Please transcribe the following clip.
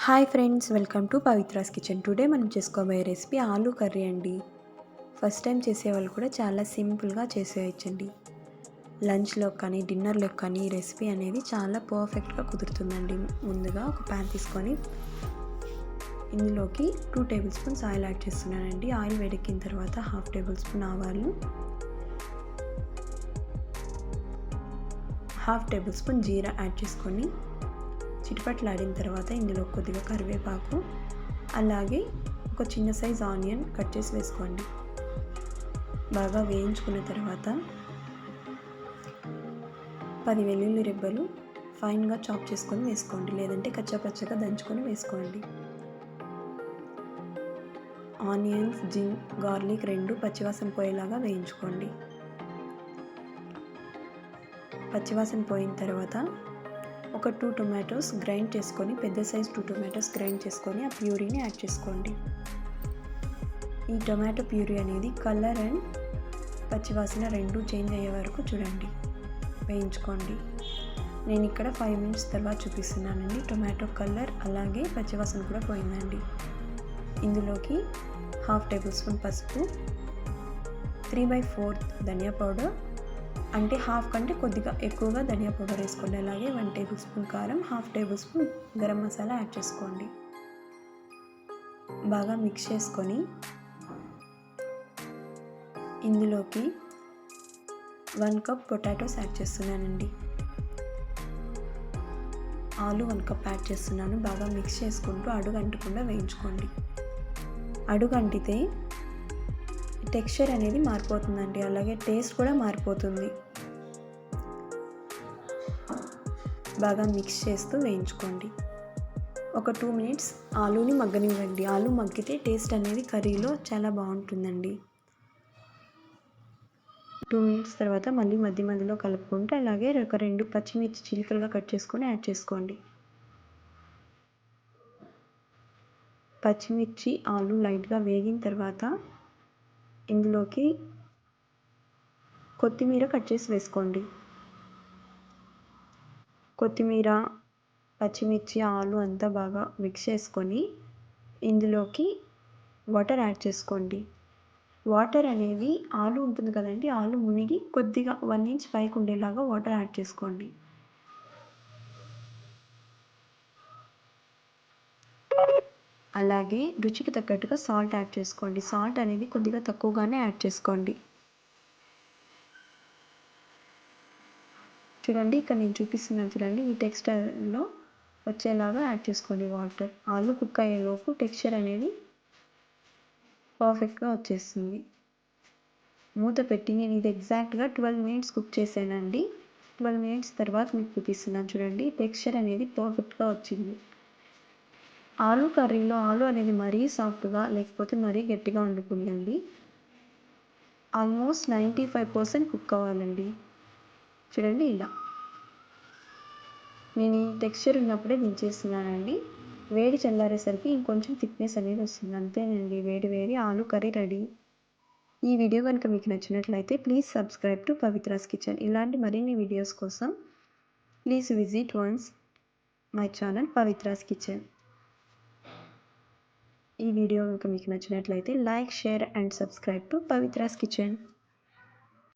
Hi friends, welcome to Pavithra's kitchen. Today మనం చేసుకోబోయే recipe aloo curry అండి. ఫస్ట్ టైం చేసేవాళ్ళు కూడా చాలా సింపుల్గా చేసేయచ్చండి. లంచ్లో కానీ డిన్నర్లో కానీ ఈ రెసిపీ అనేది చాలా పర్ఫెక్ట్గా కుదురుతుందండి. ముందుగా ఒక ప్యాన్ తీసుకొని ఇందులోకి 2 టేబుల్ స్పూన్స్ ఆయిల్ యాడ్ చేస్తున్నానండి. ఆయిల్ వేడెక్కిన తర్వాత 1/2 టేబుల్ స్పూన్ ఆవాలు, 1/2 టేబుల్ స్పూన్ జీరా యాడ్ చేసుకొని చిటిపట్లాడిన తర్వాత ఇందులో కొద్దిగా కరివేపాకు, అలాగే ఒక చిన్న సైజ్ ఆనియన్ కట్ చేసి వేసుకోండి. బాగా వేయించుకున్న తర్వాత 10 వెల్లుల్లి రెబ్బలు ఫైన్గా చాప్ చేసుకొని వేసుకోండి, లేదంటే కచ్చాపచ్చగా దంచుకొని వేసుకోండి. ఆనియన్స్, గార్లిక్ 2 పచ్చివాసన పోయేలాగా వేయించుకోండి. పచ్చివాసన పోయిన తర్వాత ఒక 2 టొమాటోస్ గ్రైండ్ చేసుకొని, పెద్ద సైజ్ 2 టొమాటోస్ గ్రైండ్ చేసుకొని ఆ ప్యూరీని యాడ్ చేసుకోండి. ఈ టొమాటో ప్యూరీ అనేది కలర్ అండ్ పచ్చివాసన 2 చేంజ్ అయ్యే వరకు చూడండి, వేయించుకోండి. నేను ఇక్కడ 5 మినిట్స్ తర్వాత చూపిస్తున్నానండి. టొమాటో కలర్ అలాగే పచ్చివాసన కూడా పోయిందండి. ఇందులోకి 1/2 టేబుల్ స్పూన్ పసుపు, 3/4 ధనియా పౌడర్, అంటే హాఫ్ కంటే కొద్దిగా ఎక్కువగా ధనియా పౌడర్ వేసుకోండి. అలాగే 1 టేబుల్ స్పూన్ కారం, 1/2 table spoon garam masala add చేసుకోండి. బాగా మిక్స్ చేసుకొని ఇందులోకి 1 కప్ పొటాటోస్ యాడ్ చేస్తున్నానండి. ఆలు 1 కప్ యాడ్ చేస్తున్నాను. బాగా మిక్స్ చేసుకుంటూ అడుగు అంటకుండా వేయించుకోండి. అడుగు అంటితే టెక్స్చర్ అనేది మారిపోతుందండి, అలాగే టేస్ట్ కూడా మారిపోతుంది. బాగా మిక్స్ చేస్తూ వేయించుకోండి. ఒక 2 మినిట్స్ ఆలూని మగ్గనివ్వండి. ఆలు మగ్గితే టేస్ట్ అనేది కర్రీలో చాలా బాగుంటుందండి. 2 మినిట్స్ తర్వాత మళ్ళీ మధ్య మధ్యలో కలుపుకుంటూ, అలాగే ఒక 2 పచ్చిమిర్చి చిలుకలుగా కట్ చేసుకొని యాడ్ చేసుకోండి. పచ్చిమిర్చి, ఆలు లైట్గా వేగిన తర్వాత ఇందులోకి కొత్తిమీర కట్ చేసి వేసుకోండి. కొత్తిమీర, పచ్చిమిర్చి, ఆలు అంతా బాగా మిక్స్ చేసుకొని ఇందులోకి వాటర్ యాడ్ చేసుకోండి. వాటర్ అనేవి ఆలు ఉంటుంది కదండి, ఆలు మునిగి కొద్దిగా 1 ఇంచ్ పైకి ఉండేలాగా వాటర్ యాడ్ చేసుకోండి. అలాగే రుచికి తగ్గట్టుగా సాల్ట్ యాడ్ చేసుకోండి. సాల్ట్ అనేది కొద్దిగా తక్కువగానే యాడ్ చేసుకోండి. చూడండి, ఇక్కడ నేను చూపిస్తున్నాను చూడండి, ఈ టెక్స్చర్లో వచ్చేలాగా యాడ్ చేసుకోండి వాటర్. ఆలు కుక్ అయ్యేలోపు టెక్స్చర్ అనేది పర్ఫెక్ట్గా వచ్చేస్తుంది. మూత పెట్టి నేను ఇది ఎగ్జాక్ట్గా 12 మినిట్స్ కుక్ చేశానండి. 12 మినిట్స్ తర్వాత మీకు చూపిస్తున్నాను చూడండి, టెక్స్చర్ అనేది పర్ఫెక్ట్గా వచ్చింది. ఆలు కర్రీలో ఆలు అనేది మరీ సాఫ్ట్గా లేకపోతే మరీ గట్టిగా వండుకుందండి. ఆల్మోస్ట్ 95% కుక్ అవ్వాలండి. చూడండి, ఇలా నేను ఈ టెక్స్చర్ ఉన్నప్పుడే దించేస్తున్నానండి. వేడి చల్లారేసరికి ఇంకొంచెం థిక్నెస్ అనేది వస్తుంది. అంతేనండి, వేడి వేడి ఆలు కర్రీ రెడీ. ఈ వీడియో కనుక మీకు నచ్చినట్లయితే please subscribe to Pavithra's kitchen. ఇలాంటి మరిన్ని వీడియోస్ కోసం please visit once my channel Pavithra's kitchen. ఈ వీడియో కనుక మీకు నచ్చినట్లయితే like, share and subscribe to Pavithra's kitchen.